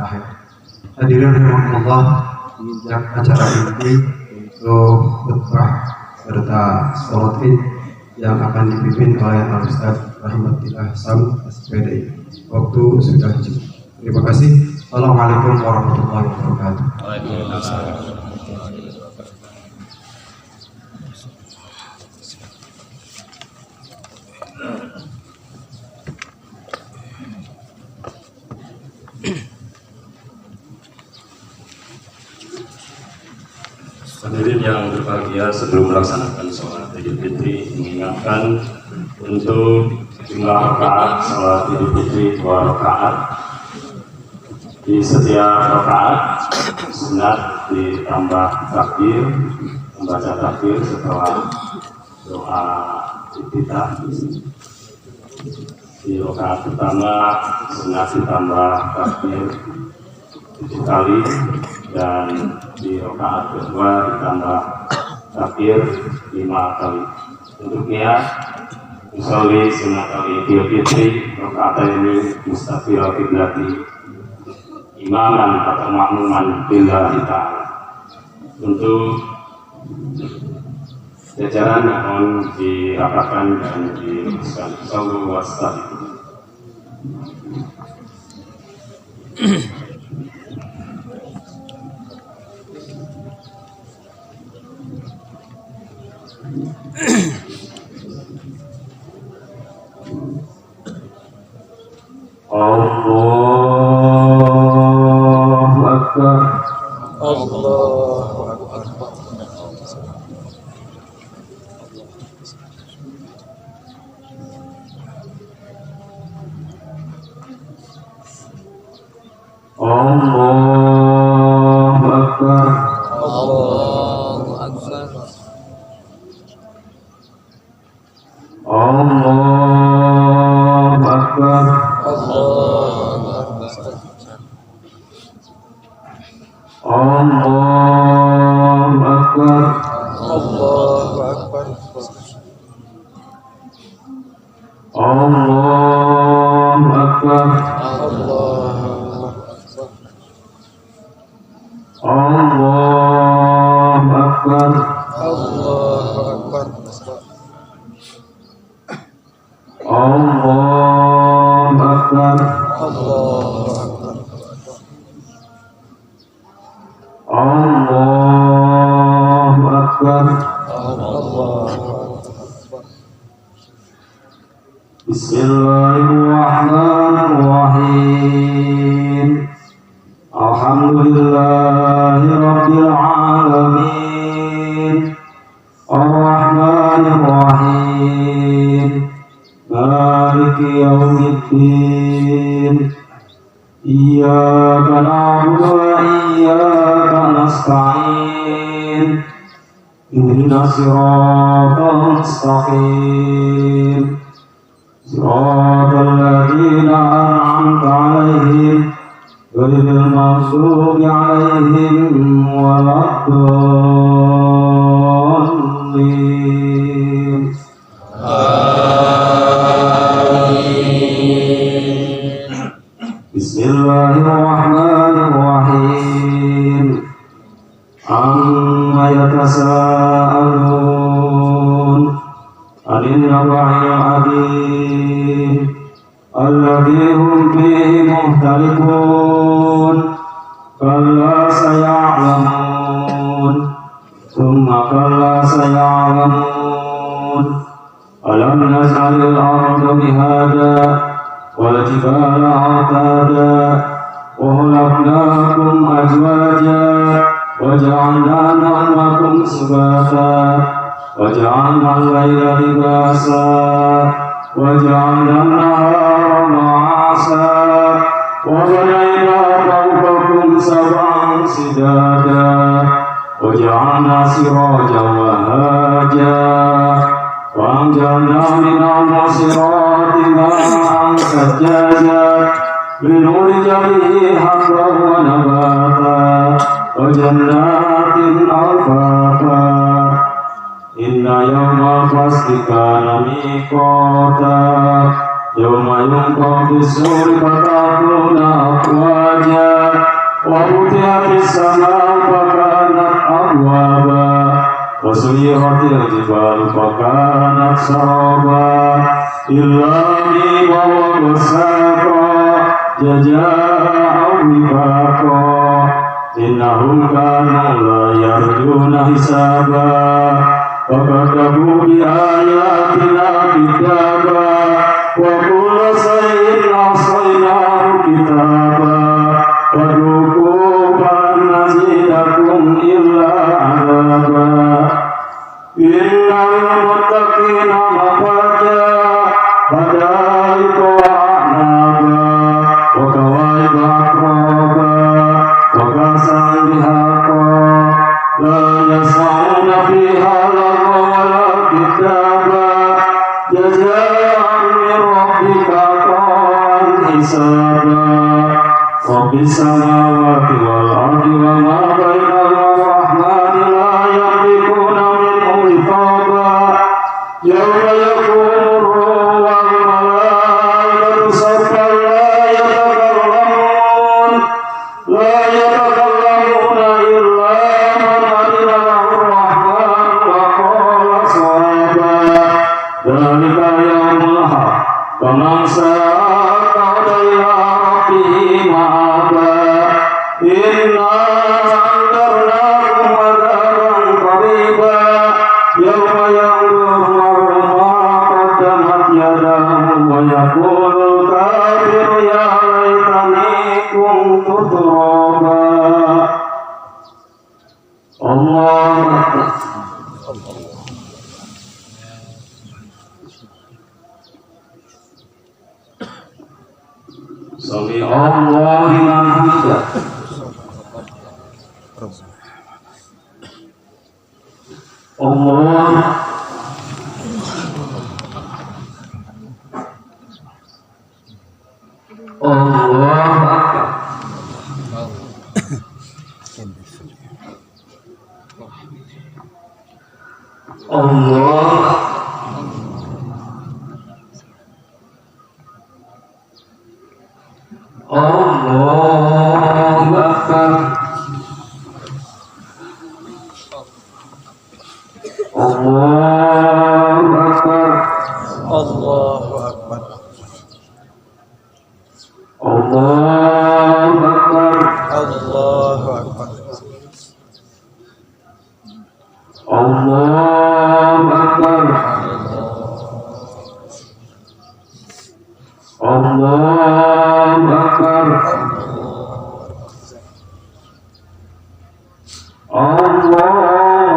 akhir. Hadirin rahimakumullah, acara ini untuk khutbah serta sholat Id yang akan dipimpin oleh Al-Ustaz Rahmatillah Sam SPDI. Waktu sudah cukup. Terima kasih. Assalamualaikum warahmatullahi wabarakatuh. Waalaikumsalam. Hadirin yang berbahagia, sebelum melaksanakan sholat Idul Fitri, mengingatkan untuk jumlah rakaat sholat Idul Fitri 2 rakaat. Di setiap rakaat sunat ditambah takbir, membaca takbir setelah doa iftitah. Di rakaat pertama sunat ditambah takbir 7 kali, dan di rakaat kedua ditambah takbir 5 kali. Untuk niat usolli sunat Idul Fitri rakaat ini mustaqbil qiblati imaman atau makmuman billahi ta'ala. Untuk jajaran mohon dirapatkan dan diruskan. Sallu wastaghfiru. Allahu Akbar. Allahu Akbar. Allahu Akbar. Allahu Akbar. Allahu Akbar. Allahu Akbar. Allahu Akbar. Allahu Akbar. Allahu Akbar. Allahu Akbar. Allahu Akbar. Allahu Akbar. Allahu Akbar. Allahu Akbar. Bismillahirrahmanirrahim. Alhamdulillahi rabbil alamin. Ar-Rahmanir-Rahim. Maliki yaumiddin. Iyyaka na'budu wa iyyaka nasta'in. Ihdinas siratal mustaqim. Siratal ladzina an'amta 'alaihim ghairil maghdubi 'alaihim waladdallin. Bismillahirrahmanirrahim. Amma yatasaalun 'anil naba'il 'adzim alladzi hum fihi mukhtalifun. Kalla saya'lamun thumma kalla saya'lamun. Alam naj'alil arda mihada wal jibala autada wa khalaqnakum azwaja wa ja'alna nawmakum subata wa ja'alna al-layla libasa wa ja'alna an-nahara ma'asa wa banayna fawqakum sab'an sidada wa ja'alna sirajan wa haja wa anzalna minal mu'sirati ma'an sajjaja linukhrija bihi habban wa nabata wa jannatin alfafa. Inna yawmal fasli kana miqata yawma yunfakhu fis-suri fatakuna afwaja وفتحت السماء فكانت أبوابا وسيرت الجبال فكانت سرابا إلا ميما وغساقا جزاء وفاقا إنهم كانوا لا يرجون حسابا وكذبوا بآياتنا كتابا وكل شيء أحصيناه كتابا وذوقوا فلن نزيدكم إلا عذابا إن للمتقين مفازا حدائق وأعنابا وكواعب أترابا وكأسا دهاقا لا يسمعون فيها لغوا ولا كتابا جزاء من ربك عطاء حسابا رب السماوات والأرض وما بينهما الرحمن لا يملكون منه خطابا يوم يقوم الروح والملائكة صفا لا يتكلمون إلا من أذن له الرحمن وقال صوابا ذلك يوم الحق فمن شاء اتخذ إلى ربه مآبا إنا أنذرناكم عذابا قريبا يوم ينظر المرء ما قدمت يداه ويقول الكافر يا ليتني كنت ترابا الله أكبر سمع الله لمن حمده الله الله أكبر الله الله أكبر الله أكبر الله أكبر الله أكبر الله أكبر الله أكبر الله أكبر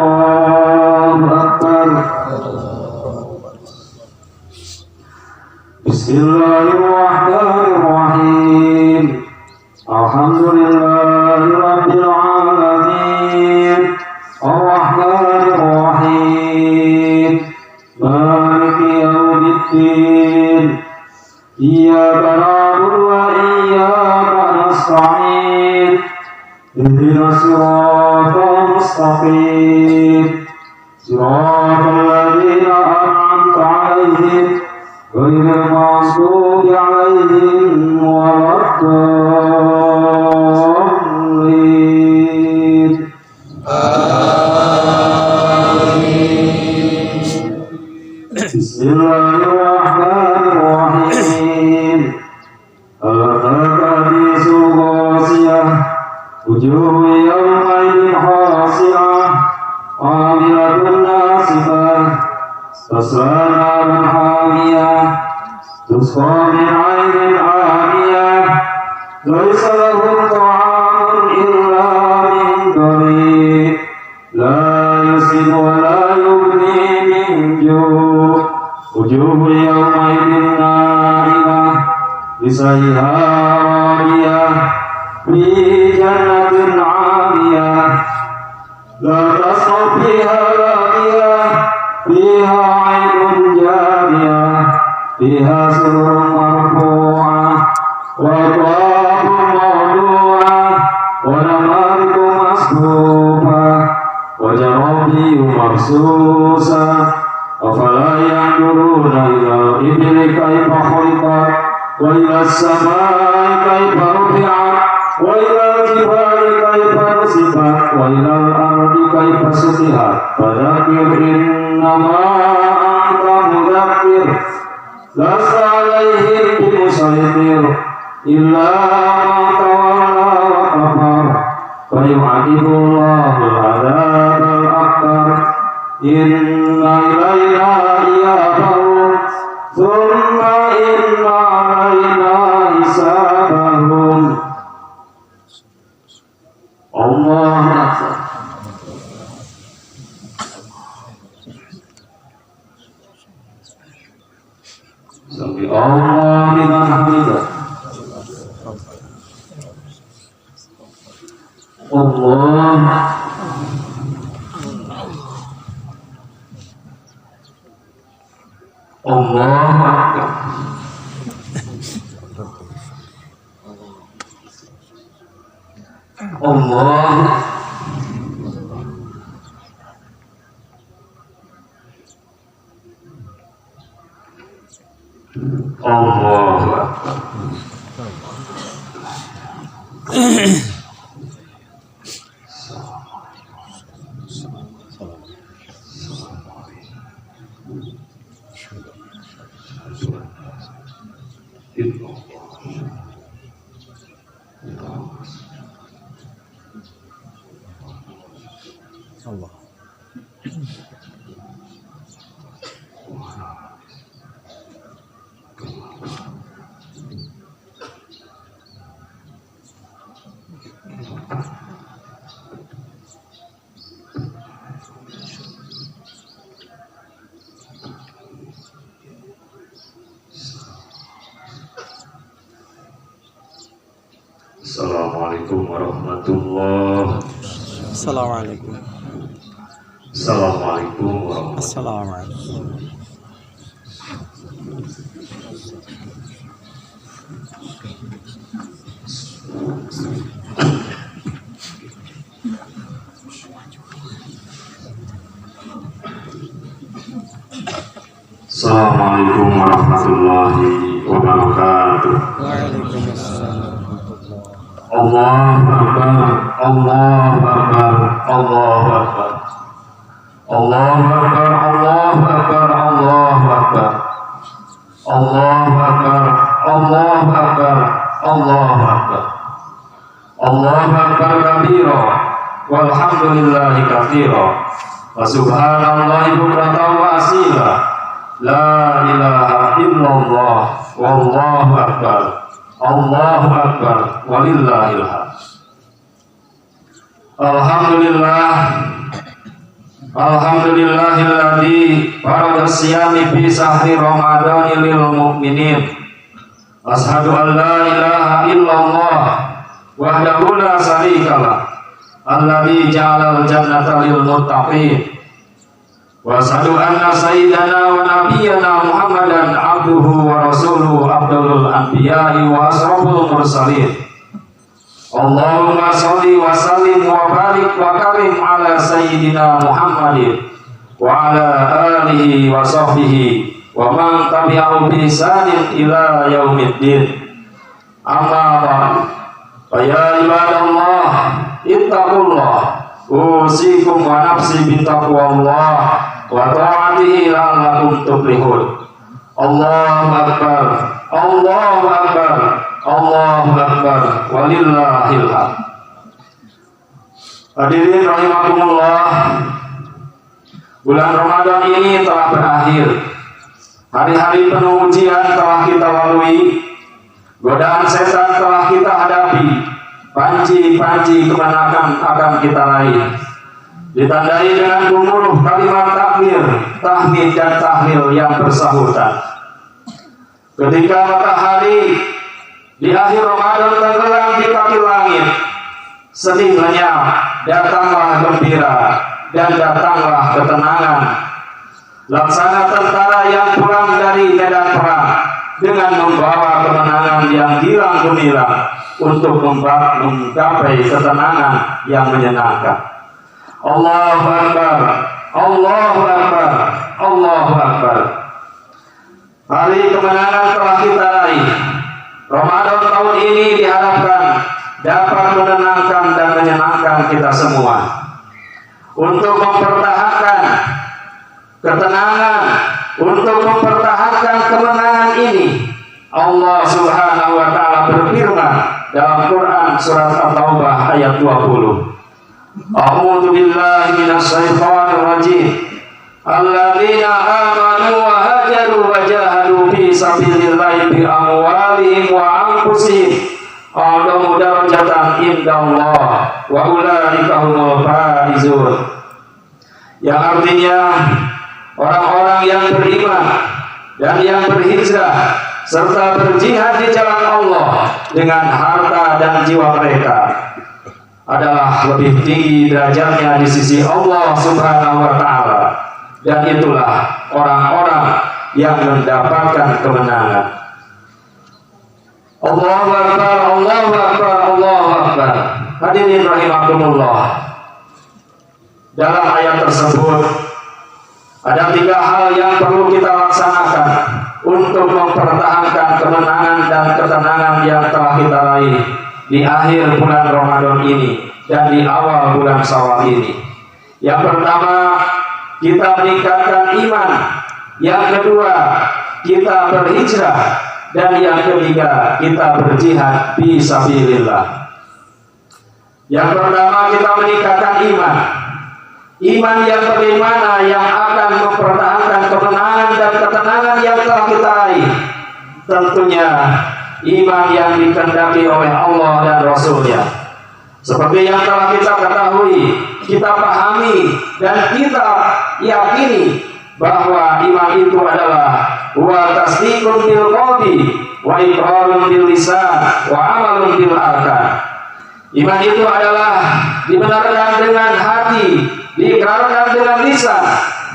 الله أكبر بسم الله الرحمن الرحيم الحمد لله رب العالمين الرحمن الرحيم مالك يوم الدين إياك نعبد وإياك نستعين اهدنا الصراط المستقيم صراط الذين أنعمت عليهم غير المغضوب عليهم ولا الضالين آمين بسم الله الرحمن الرحيم أتاك حديث الغاشية وجوه يومئذ خاشعة عاملة ناصبة تصلى نارا حامية تسقى من عين آنية ليس لهم طعام إلا من ضريع لا يسمن ولا يغني من جوع وجوه يومئذ ناعمة لسعيها راضية في جنة عالية لا تسمع فيها لاغية فيها عين جارية فيها سرر مرفوعة وأكواب موضوعة ونمارق مصفوفة وزرابي مبثوثة أفلا ينظرون إلى الإبل كيف خلقت وإلى السماء كيف رفعت وإلى الجبال wa ilal ardi kaifa sutihat fadzakir innama anta mudzakir lasta alaihim bimusaytir illa man tawalla wa kafar fa yu'adhibullahu al-'adzabal akbar inna ilaina iyabahum thumma inna alaina hisabahum. Allahu Akbar. Sami Allah liman hamidah. Allah Allahu Akbar. Allah Allahu Akbar. Allah. Assalamualaikum warahmatullahi. Assalamualaikum. Assalamualaikum warahmatullahi. Assalamualaikum. Assalamualaikum warahmatullahi wabarakatuh. Waalaikumsalam. Allahu Akbar, Allahu Akbar, Allahu Akbar, Allahu Akbar, Allahu Akbar, Allahu Akbar, Allahu Akbar, Allahu Akbar, Allahu Akbar, Allahu Akbar kabira, walhamdulillahi katsira, wa subhanallahi bukratan wa asila, la ilaha illallah, wallahu akbar. Allahu Akbar walillahil hamd. Alhamdulillah. Alhamdulillahilladzi farada siyami fi sahri ramadhan lil mu'minin. Ashhadu an la ilaha illallah wahdahu la syarikalah. Alladzi ja'alal jannata lil muttaqin. Wa asyhadu anna sayyidana wa nabiyyana Muhammadan abduhu wa rasuluhu afdalul anbiya'i wa asraful mursalin. Allahumma sholli wa sallim wa barik wa karim ala sayyidina Muhammadin wa ala alihi wa sahbihi wa man tabi'ahu bi ihsanin ila yaumiddin. Amma ba'du. Fa ya ibadallah ittaqullah usikum wa nafsi bittaqwallah wa ta'atihi la'allakum tuflihun. Allahu Akbar, Allahu Akbar, Allahu Akbar, walillahil hamd. Hadirin rahimakumullah, bulan Ramadan ini telah berakhir. Hari-hari penuh ujian telah kita lalui, godaan setan telah kita hadapi, panci-panci kemenangan akan kita raih. Ditandai dengan gemuruh kalimat takbir, tahmid dan tahlil yang bersahutan. Ketika matahari di akhir Ramadan tenggelam di kaki langit, sedih lenyap, datanglah gembira dan datanglah ketenangan. Laksana tentara yang pulang dari medan perang dengan membawa kemenangan yang gilang gemilang untuk menggapai ketenangan yang menyenangkan. Allahu Akbar, Allahu Akbar, Allahu Akbar. Hari kemenangan telah kita raih. Ramadan tahun ini diharapkan dapat menenangkan dan menyenangkan mempertahankan kita semua, untuk mempertahankan ketenangan, untuk mempertahankan kemenangan ini. Allah Subhanahu wa taala berfirman dalam Quran surat At-Taubah ayat 20. A'udzu billahi minasyaitonir rajim. Alladzina amanu wa hajaru wa jahadu fi sabilillahi bi amwalihim wa anfusihim a'lamu darajatan indallah wa ulaika humul faizun. Yang artinya orang-orang yang beriman dan yang berhijrah serta berjihad di jalan Allah dengan harta dan jiwa mereka adalah lebih tinggi derajatnya di sisi Allah Subhanahu wa taala, dan itulah orang-orang yang mendapatkan kemenangan. Allahu Akbar, Allahu Akbar, Allahu Akbar. Hadirin rahimakumullah. Dalam ayat tersebut ada 3 hal yang perlu kita laksanakan untuk mempertahankan kemenangan dan ketenangan yang telah kita raih di akhir bulan Ramadan ini dan di awal bulan Syawal ini. Yang pertama, kita meningkatkan iman. Yang kedua, kita berhijrah. Dan yang ketiga, kita berjihad fi sabilillah. Yang pertama, kita meningkatkan iman. Iman yang bagaimana yang akan mempertahankan kemenangan dan ketenangan yang telah kita raih? Tentunya iman yang dikehendaki oleh Allah dan Rasul-Nya. Seperti yang telah kita ketahui, kita pahami, dan kita yakini bahwa iman itu adalah wa tasdiqun bil qalbi wa iqrarun bil lisan wa amalun bil arkan. Iman itu adalah dibenarkan dengan hati, diikrarkan dengan lisan,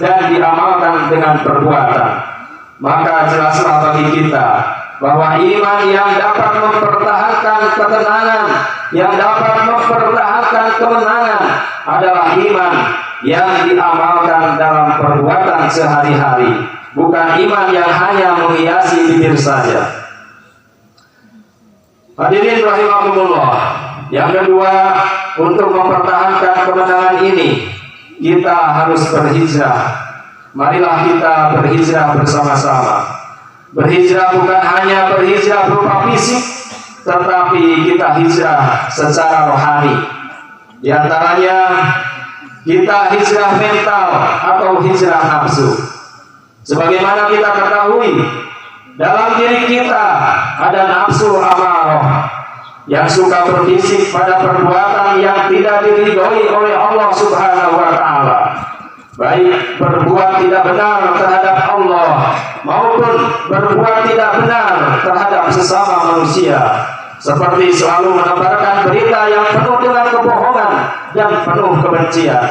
dan diamalkan dengan perbuatan. Maka jelaslah bagi kita bahwa iman yang dapat mempertahankan ketenangan, yang dapat mempertahankan kemenangan adalah iman yang diamalkan dalam perbuatan sehari-hari, bukan iman yang hanya menghiasi bibir saja. Hadirin rahimakumullah. Yang kedua, untuk mempertahankan kemenangan ini, kita harus berhijrah. Marilah kita berhijrah bersama-sama. Berhijrah bukan hanya berhijrah berupa fisik, tetapi kita hijrah secara rohani. Di antaranya, kita hijrah mental atau hijrah nafsu. Sebagaimana kita ketahui, dalam diri kita ada nafsu amarah yang suka berbisik pada perbuatan yang tidak diridhoi oleh Allah Subhanahu wa taala. Baik berbuat tidak benar terhadap Allah maupun berbuat tidak benar terhadap sesama manusia, seperti selalu menebarkan berita yang penuh dengan kebohongan dan penuh kebencian.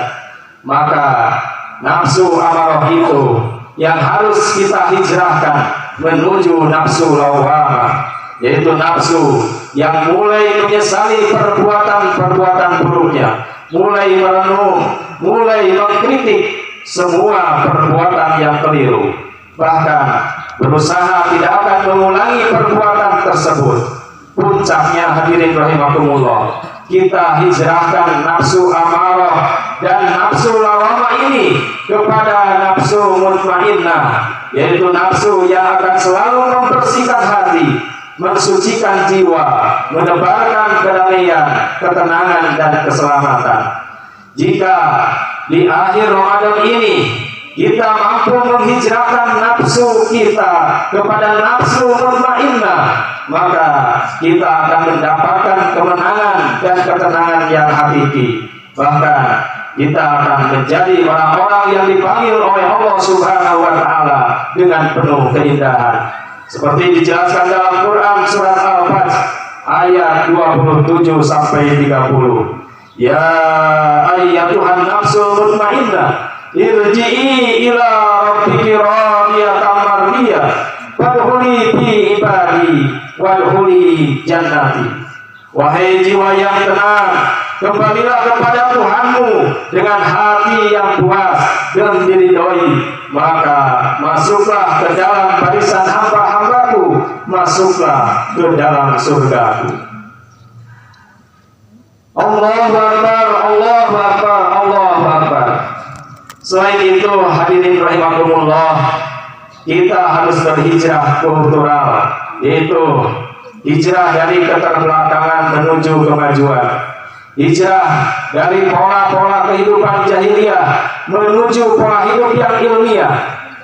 Maka nafsu amarah itu yang harus kita hijrahkan menuju nafsu lawwamah, yaitu nafsu yang mulai menyesali perbuatan-perbuatan buruknya, mulai merenung, mulai mengkritik semua perbuatan yang keliru, bahkan berusaha tidak akan mengulangi perbuatan tersebut. Puncaknya, hadirin rahimakumullah, kita hijrahkan nafsu amarah dan nafsu lawwamah ini kepada nafsu mutmainnah, yaitu nafsu yang akan selalu membersihkan hati, mensucikan jiwa, menebarkan kedamaian, ketenangan, dan keselamatan. Jika di akhir Ramadan ini kita mampu menghijrahkan nafsu kita kepada nafsu mutmainnah, maka kita akan mendapatkan kemenangan dan ketenangan yang hakiki. Bahkan kita akan menjadi orang-orang yang dipanggil oleh Allah Subhanahu wa taala dengan penuh keindahan. Seperti dijelaskan dalam Quran surat Al-Fajr ayat 27 sampai 30. Ya ayyatuhan nafsul mutmainnah, irji'i ila rabbiki radiyatan mardiyah, fadkhuli fi ibadi wadkhuli jannati. Wahai jiwa yang tenang, kembalilah kepada Tuhanmu dengan hati yang puas dan diridhoi, maka masuklah ke dalam barisan hamba-hambaku, masuklah ke dalam surgaku. Allahu Akbar, Allahu Akbar, Allahu Akbar. Selain itu, hadirin rahimakumullah, kita harus berhijrah kultural, yaitu hijrah dari keterbelakangan menuju kemajuan. Hijrah dari pola-pola kehidupan jahiliyah menuju pola hidup yang ilmiah.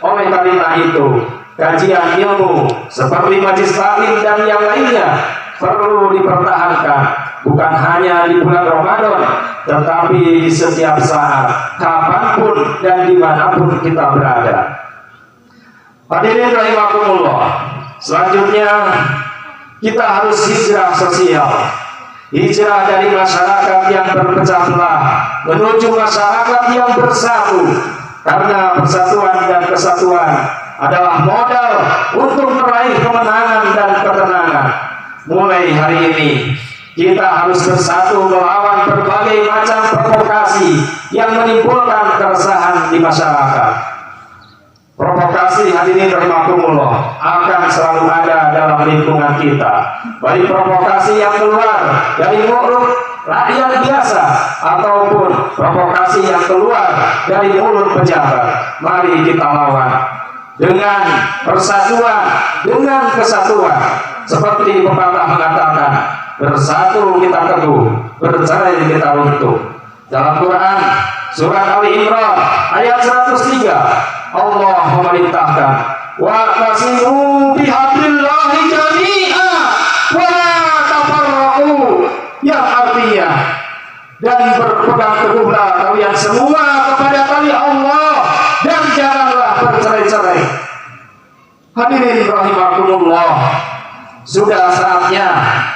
Oleh karena itu, kajian ilmu seperti majelis taklim dan yang lainnya perlu dipertahankan, bukan hanya di bulan Ramadan, tetapi di setiap saat, kapanpun dan dimanapun kita berada. Hadirin rahimakumullah, selanjutnya kita harus hijrah sosial. Hijrah dari masyarakat yang berpecah belah menuju masyarakat yang bersatu, karena persatuan dan kesatuan adalah modal untuk meraih kemenangan dan ketenangan. Mulai hari ini kita harus bersatu melawan berbagai macam provokasi yang menimbulkan keresahan di masyarakat. Provokasi, hadirin rahimakumullah, akan selalu ada dalam lingkungan kita, baik provokasi yang keluar dari mulut rakyat biasa ataupun provokasi yang keluar dari mulut pejabat. Mari kita lawan dengan persatuan, dengan kesatuan. Seperti pepatah mengatakan, bersatu kita teguh, bercerai kita runtuh. Dalam Quran surat Ali Imran ayat 103, Allah memerintahkan, wa'tasimu bihablillahi jami'a wa la tafarraqu, yang artinya, dan berpegang teguhlah kalian semua kepada tali Allah dan janganlah bercerai-cerai. Hadirin rahimakumullah, sudah saatnya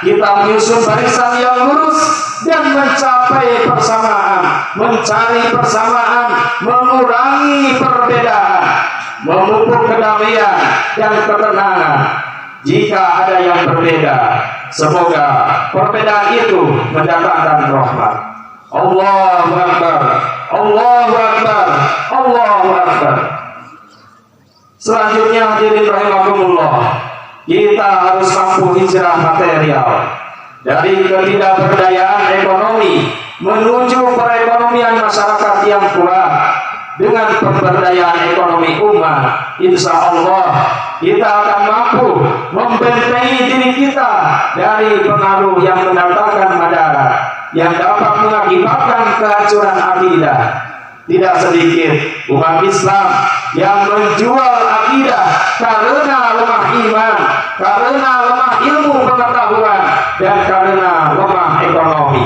kita menyusun barisan yang lurus dan mencapai persamaan, mencari persamaan, mengurangi perbedaan, memupuk kedamaian dan ketenangan. Jika ada yang berbeda, semoga perbedaan itu mendatangkan rahmat. Allahu Akbar, Allahu Akbar, Allahu Akbar. Selanjutnya, hadirin rahimakumullah, kita harus mampu hijrah material dari ketidakberdayaan ekonomi menuju perekonomian masyarakat yang kuat. Dengan pemberdayaan ekonomi umat, insya Allah kita akan mampu membentengi diri kita dari pengaruh yang mendatangkan madarat yang dapat mengakibatkan kehancuran akidah. Tidak sedikit umat Islam yang menjual akidah karena lemah iman, karena lemah ilmu pengetahuan, dan karena lemah ekonomi.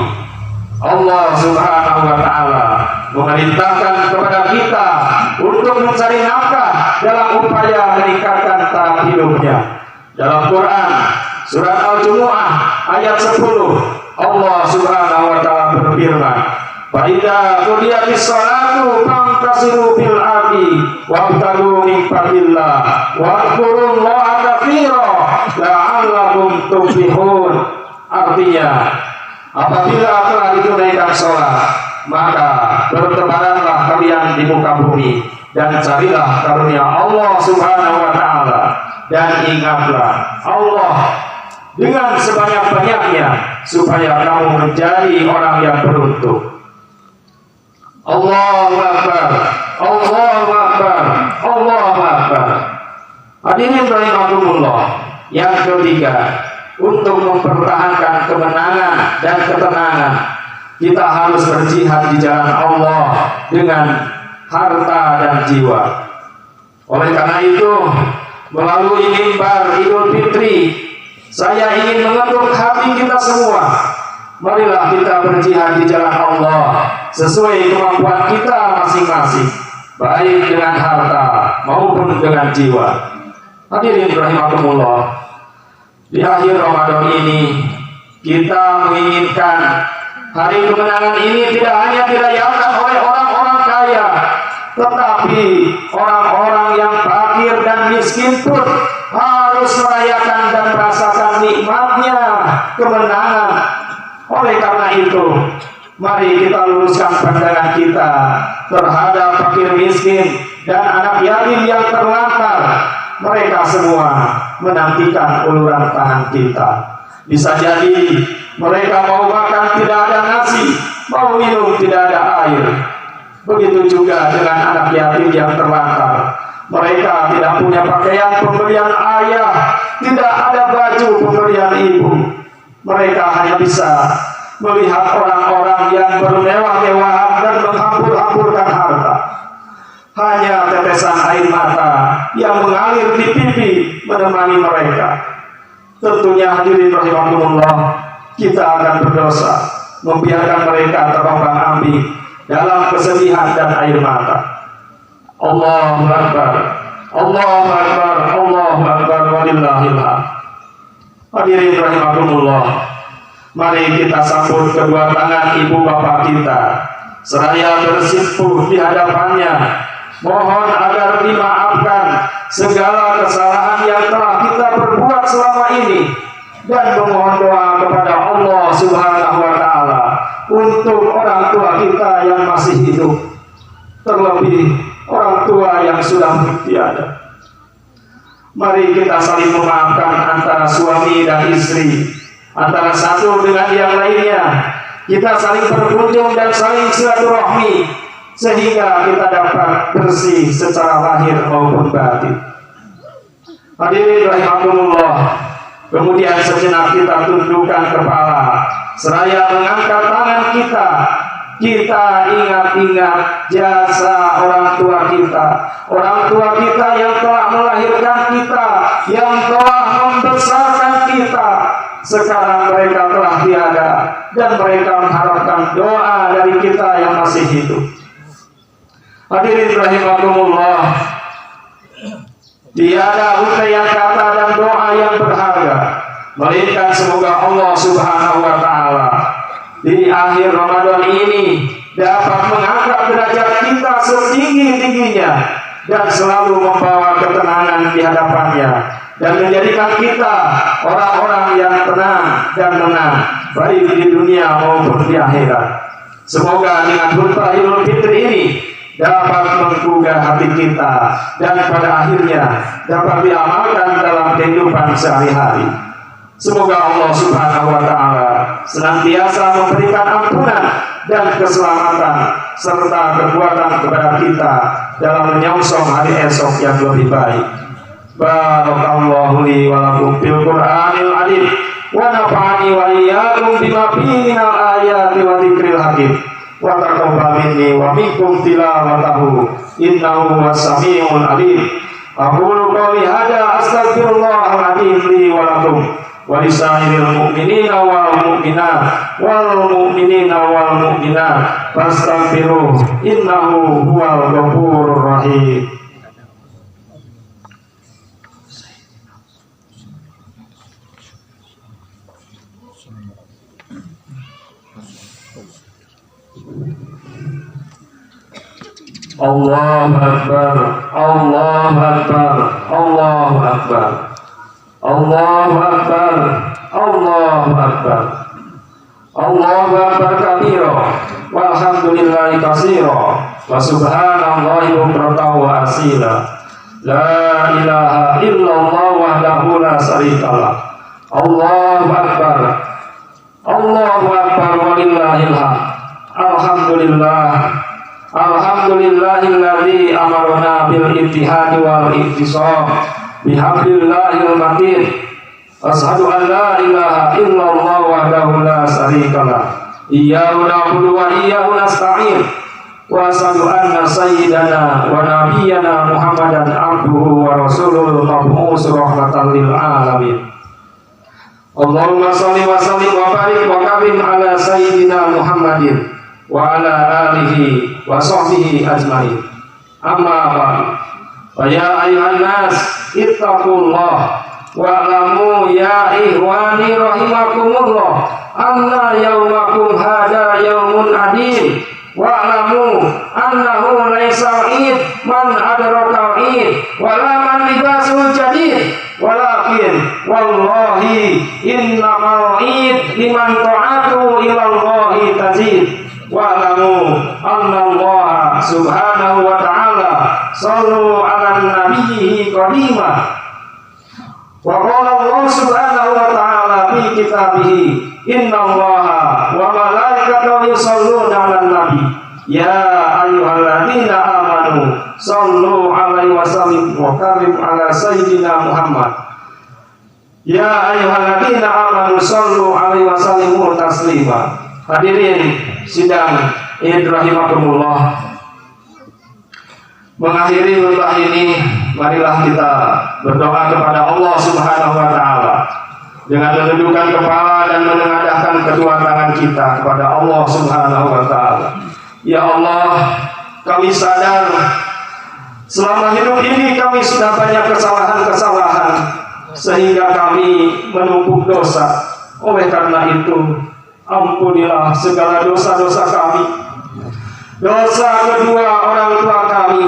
Allah Subhanahu wa Ta'ala memerintahkan kepada kita untuk mencari nafkah dalam upaya meningkatkan taraf hidupnya. Dalam Quran surat Al-Jumu'ah ayat 10, Allah Subhanahu wa Ta'ala berfirman, "Fa-idza qudiyatis sholatu fantasiru fil ardi wabtaghu min fadlillah wadhkurullaha katsira la'allakum tuflihun." Artinya, apabila telah ditunaikan sholat, maka bertebaranlah kalian di muka bumi dan carilah karunia Allah Subhanahu wa Ta'ala, dan ingatlah Allah dengan sebanyak-banyaknya supaya kamu menjadi orang yang beruntung. Allahu Akbar, Allahu Akbar, Allahu Akbar. Hadirin rahimakumullah, yang ketiga, untuk mempertahankan kemenangan dan ketenangan, kita harus berjihad di jalan Allah dengan harta dan jiwa. Oleh karena itu, melalui mimbar Idul Fitri, saya ingin mengetuk hati kita semua. Marilah kita berjihad di jalan Allah sesuai kemampuan kita masing-masing, baik dengan harta maupun dengan jiwa. Hadirin rahimakumullah, di akhir Ramadan ini kita menginginkan hari kemenangan ini tidak hanya dirayakan oleh orang-orang kaya, tetapi orang-orang yang fakir dan miskin pun harus merayakan dan merasakan nikmatnya kemenangan. Oleh karena itu, mari kita luruskan pandangan kita terhadap fakir miskin dan anak yatim yang terlantar. Mereka semua menantikan uluran tangan kita. Bisa jadi Mereka mau makan tidak ada nasi, mau minum tidak ada air. Begitu juga dengan anak yatim yang terlantar. Mereka tidak punya pakaian pemberian ayah, tidak ada baju pemberian ibu. Mereka hanya bisa melihat orang-orang yang bermewah-mewahan dan menghambur-hamburkan harta. Hanya tetesan air mata yang mengalir di pipi menemani mereka. Tentunya hadirin rahimakumullah, kita akan berdosa membiarkan mereka terombang-ambing dalam kesedihan dan air mata. Allahu Akbar, Allahu Akbar, Allahu Akbar, walillahil hamd. Hadirin rahimakumullah, mari kita sambut kedua tangan ibu bapak kita, seraya bersimpuh di hadapannya. Mohon agar dimaafkan segala kesalahan yang telah kita perbuat selama ini, dan memohon doa kepada Allah Subhanahu wa Ta'ala untuk orang tua kita yang masih hidup, terlebih orang tua yang sudah tiada. Mari kita saling memaafkan antara suami dan istri, antara satu dengan yang lainnya. Kita saling berkunjung dan saling silaturahmi, sehingga kita dapat bersih secara lahir maupun batin. Hadirin rahimakumullah, kemudian sejenak kita tundukkan kepala, seraya mengangkat tangan kita. Kita ingat-ingat jasa orang tua kita yang telah melahirkan kita, yang telah membesarkan kita. Sekarang mereka telah tiada, dan mereka mengharapkan doa dari kita yang masih hidup. Hadirin rahimakumullah, tiada untaian kata dan doa yang berharga, melainkan semoga Allah Subhanahu wa Ta'ala di akhir Ramadan ini dapat mengangkat derajat kita setinggi-tingginya, dan selalu membawa ketenangan di hadapannya, dan menjadikan kita orang-orang yang tenang dan menang, baik di dunia maupun di akhirat. Semoga dengan khutbah Idul Fitri ini dapat menggugah hati kita, dan pada akhirnya dapat diamalkan dalam kehidupan sehari-hari. Semoga Allah Subhanahu wa Ta'ala senantiasa memberikan ampunan dan keselamatan serta kekuatan kepada kita dalam menyongsong hari esok yang lebih baik. Barakallahu li wa lakum fil Qur'anil azim wa nafa'ani wa iyyakum bima fihi minal ayati wa dzikril hakim. Wa taqabbal minni wa minkum tilawatahu innahu was-sami'ul alim. Aqulu qawli hadza astaghfirullahal azim li wa lakum wa lisairil mu'minina wal mu'minat fastaghfiruh innahu huwal ghafurur rahim. Allahu Akbar, Allahu Akbar, Allahu Akbar, Allahu Akbar, Allahu Akbar, Allahu Akbar kabira, walhamdulillahi katsira, wa subhanallahi bukratan wa asila. La ilaha illallah wahdahu la syarikalah. Allahu Akbar, Allahu Akbar, walillahil hamd. Alhamdulillah, alhamdulillahilladzi amarna bil ittihadi wal ittisam bihamdillahil matin. Asyhadu an la ilaha illallah wahdahu la syarikalah. Iyyahu na'budu wa iyyahu nasta'in. Wa asyhadu anna sayyidana wa nabiyyana Muhammadan abduhu wa rasuluhu mab'us rahmatan lil alamin. Allahumma shalli wa sallim wa barik wa karim ala sayyidina Muhammadin wa ala alihi wa sahbihi ajmain. Amma ba'du. Wa ya ayyuhan nas ittaqullah wa'lamu ya ihwani rahimakumullah anna yaumakum hada yaumun adim wa'lamu annahu laisa id man adraka id wala man libasul jadid walakin wallahi innamal id liman ta'atu ilallahi tajid wa'lamu annallaha subhanahu wa ta'ala sallu ala nabiyhi qadima. Wa qala Allah subhanahu wa ta'ala fi kitabihi innallaha wa malaikatahu yusholluna 'alan nabi ya ayyuhalladzina amanu shallu 'alaihi wa sallimu wa karim 'ala sayyidina Muhammad ya ayyuhalladzina amanu shallu 'alaihi wa sallimu taslima. Hadirin sidang Id rahimakumullah, mengakhiri khutbah ini marilah kita berdoa kepada Allah Subhanahu wa taala dengan menundukkan kepala dan menengadahkan kedua tangan kita kepada Allah Subhanahu wa taala. Ya Allah, kami sadar selama hidup ini kami sudah banyak kesalahan-kesalahan sehingga kami menumpuk dosa. Oleh karena itu, ampunilah segala dosa-dosa kami, dosa kedua orang tua kami,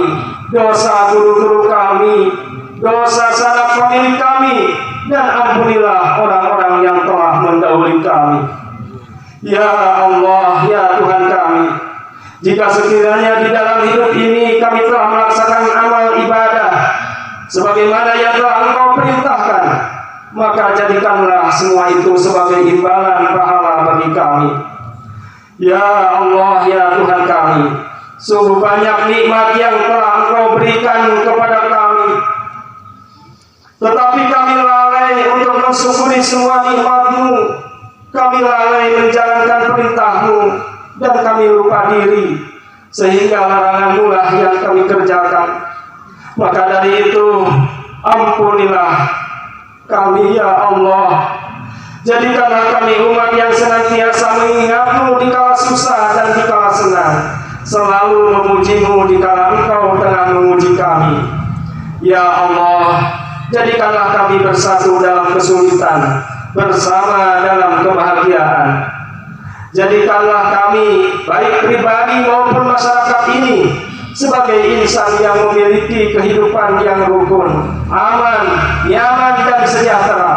dosa guru-guru kami, dosa sanak famili kami, dan ampunilah orang-orang yang telah mendahului kami. Ya Allah, ya Tuhan kami, jika sekiranya di dalam hidup ini kami telah melaksanakan amal ibadah sebagaimana yang telah Engkau perintahkan, maka jadikanlah semua itu sebagai imbalan pahala bagi kami. Ya Allah, ya Tuhan kami, sungguh banyak nikmat yang telah Engkau berikan kepada kami, tetapi kami lalai untuk mensyukuri semua nikmat-Mu. Kami lalai menjalankan perintah-Mu dan kami lupa diri, sehingga larangan-Mu lah yang kami kerjakan. Maka dari itu, ampunilah kami ya Allah. Jadikanlah kami umat yang senantiasa mengingat-Mu di kala susah dan di kala senang, selalu memuji-Mu di kala Engkau tengah menguji kami. Ya Allah, jadikanlah kami bersatu dalam kesulitan, bersama dalam kebahagiaan. Jadikanlah kami, baik pribadi maupun masyarakat ini, sebagai insan yang memiliki kehidupan yang rukun, aman, nyaman, dan sejahtera.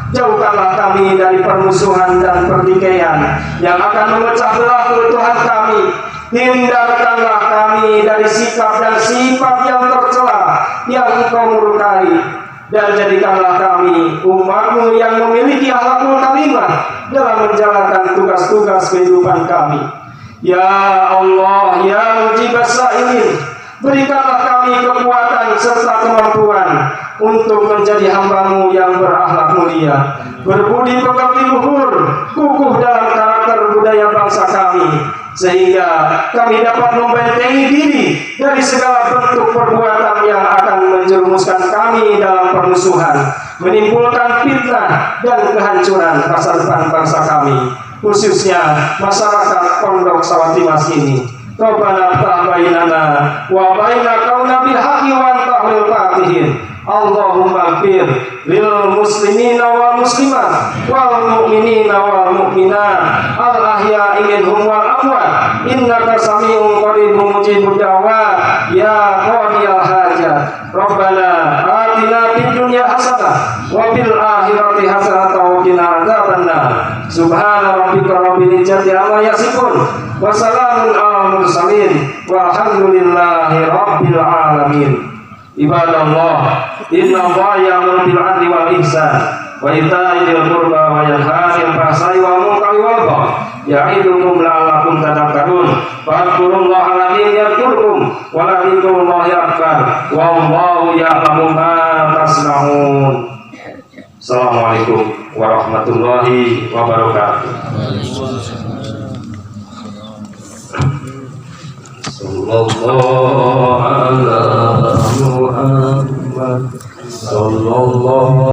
Jauhkanlah kami dari permusuhan dan pertikaian yang akan memecah belah keutuhan kami. Hindarkanlah kami dari sikap dan sifat yang tercela yang Engkau murkai, dan jadikanlah kami umat-Mu yang memiliki akhlakul karimah dalam menjalankan tugas-tugas kehidupan kami. Ya Allah, ya mujibas sa'ilin, berikanlah kami kekuatan serta kemampuan untuk menjadi hamba-Mu yang berakhlak mulia, berbudi pekerti luhur, kukuh dalam karakter budaya bangsa kami, sehingga kami dapat membentengi diri dari segala bentuk perbuatan yang akan menjerumuskan kami dalam permusuhan, menimbulkan fitnah dan kehancuran masa depan bangsa kami, khususnya masyarakat Pondok Sawati Mas ini. Rabbana ftah bainana wa baina qaumina bil haqqi wa anta khairul fatihin. Allahumma ighfir lil muslimina wal muslimat wal mu'minina wal mu'minat al ahya'i minhum wal amwat innaka sami'un qaribun mujibud da'wat ya qadiyal hajat. Rabbana atina fid dunya hasanah wa fil akhirati hasanah wa qina adzabannar. Subhana rabbika rabbil izzati amma yasifun wa salamun alal mursalin walhamdulillahi rabbil alamin. Ibadallah, inna Allaha ya'muru bil 'adli wal ihsan wa ita'i dzil qurba wa yanha 'anil fahsya'i wal munkari wal baghi ya'idukum la'allakum tadhakkarun. Fadhkurullaha alladzi yadhkurukum wa la dzikrullahi akbar wallahu ya'lamu ma tasna'un. Assalamualaikum warahmatullahi wabarakatuh. Sallallahu